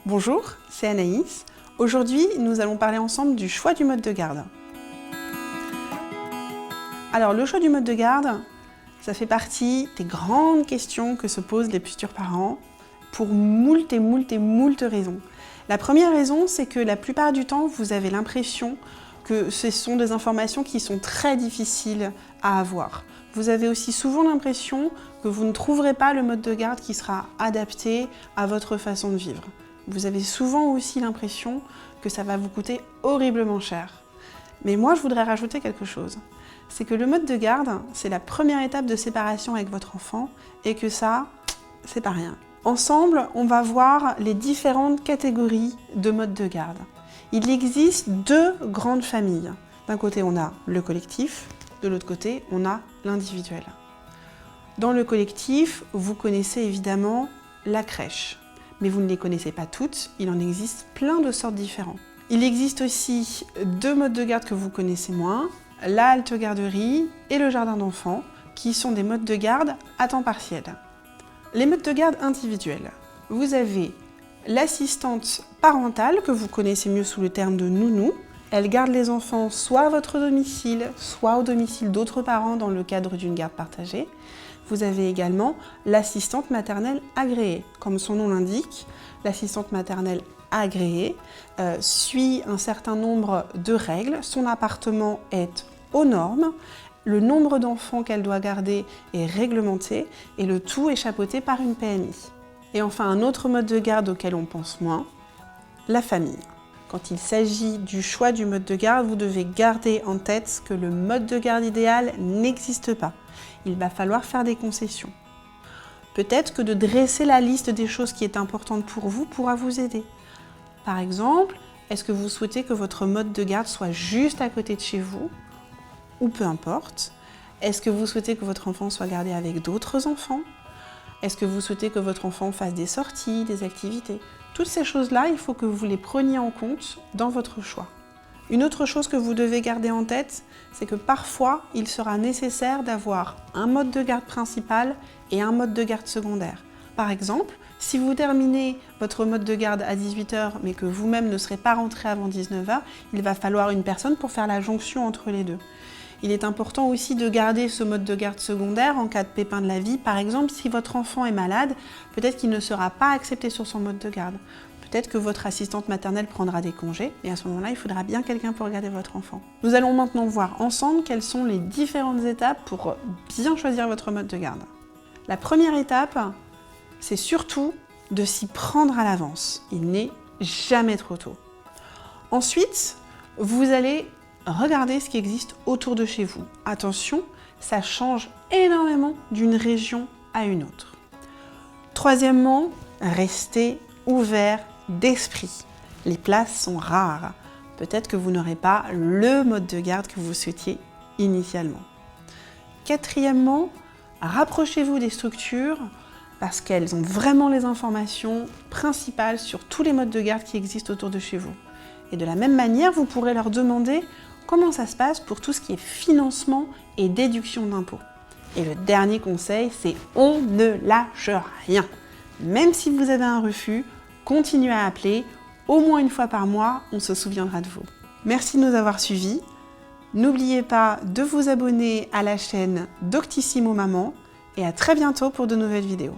Bonjour, c'est Anaïs. Aujourd'hui, nous allons parler ensemble du choix du mode de garde. Alors, le choix du mode de garde, ça fait partie des grandes questions que se posent les futurs parents pour moult raisons. La première raison, c'est que la plupart du temps, vous avez l'impression que ce sont des informations qui sont très difficiles à avoir. Vous avez aussi souvent l'impression que vous ne trouverez pas le mode de garde qui sera adapté à votre façon de vivre. Vous avez souvent aussi l'impression que ça va vous coûter horriblement cher. Mais moi, je voudrais rajouter quelque chose. C'est que le mode de garde, c'est la première étape de séparation avec votre enfant et que ça, c'est pas rien. Ensemble, on va voir les différentes catégories de modes de garde. Il existe deux grandes familles. D'un côté, on a le collectif, de l'autre côté, on a l'individuel. Dans le collectif, vous connaissez évidemment la crèche. Mais vous ne les connaissez pas toutes, il en existe plein de sortes différents. Il existe aussi deux modes de garde que vous connaissez moins, la halte garderie et le jardin d'enfants, qui sont des modes de garde à temps partiel. Les modes de garde individuels. Vous avez l'assistante parentale, que vous connaissez mieux sous le terme de nounou. Elle garde les enfants soit à votre domicile, soit au domicile d'autres parents dans le cadre d'une garde partagée. Vous avez également l'assistante maternelle agréée. Comme son nom l'indique, l'assistante maternelle agréée suit un certain nombre de règles. Son appartement est aux normes, le nombre d'enfants qu'elle doit garder est réglementé et le tout est chapeauté par une PMI. Et enfin, un autre mode de garde auquel on pense moins, la famille. Quand il s'agit du choix du mode de garde, vous devez garder en tête que le mode de garde idéal n'existe pas. Il va falloir faire des concessions. Peut-être que de dresser la liste des choses qui est importante pour vous pourra vous aider. Par exemple, est-ce que vous souhaitez que votre mode de garde soit juste à côté de chez vous? Ou peu importe. Est-ce que vous souhaitez que votre enfant soit gardé avec d'autres enfants? Est-ce que vous souhaitez que votre enfant fasse des sorties, des activités? Toutes ces choses-là, il faut que vous les preniez en compte dans votre choix. Une autre chose que vous devez garder en tête, c'est que parfois, il sera nécessaire d'avoir un mode de garde principal et un mode de garde secondaire. Par exemple, si vous terminez votre mode de garde à 18 h, mais que vous-même ne serez pas rentré avant 19 h, il va falloir une personne pour faire la jonction entre les deux. Il est important aussi de garder ce mode de garde secondaire en cas de pépin de la vie. Par exemple, si votre enfant est malade, peut-être qu'il ne sera pas accepté sur son mode de garde. Peut-être que votre assistante maternelle prendra des congés et à ce moment-là, il faudra bien quelqu'un pour garder votre enfant. Nous allons maintenant voir ensemble quelles sont les différentes étapes pour bien choisir votre mode de garde. La première étape, c'est surtout de s'y prendre à l'avance. Il n'est jamais trop tôt. Ensuite, vous allez regarder ce qui existe autour de chez vous. Attention, ça change énormément d'une région à une autre. Troisièmement, restez ouvert d'esprit. Les places sont rares. Peut-être que vous n'aurez pas le mode de garde que vous souhaitiez initialement. Quatrièmement, rapprochez-vous des structures parce qu'elles ont vraiment les informations principales sur tous les modes de garde qui existent autour de chez vous. Et de la même manière, vous pourrez leur demander comment ça se passe pour tout ce qui est financement et déduction d'impôts. Et le dernier conseil, c'est on ne lâche rien. Même si vous avez un refus, continuez à appeler, au moins une fois par mois, on se souviendra de vous. Merci de nous avoir suivis. N'oubliez pas de vous abonner à la chaîne Doctissimo Maman et à très bientôt pour de nouvelles vidéos.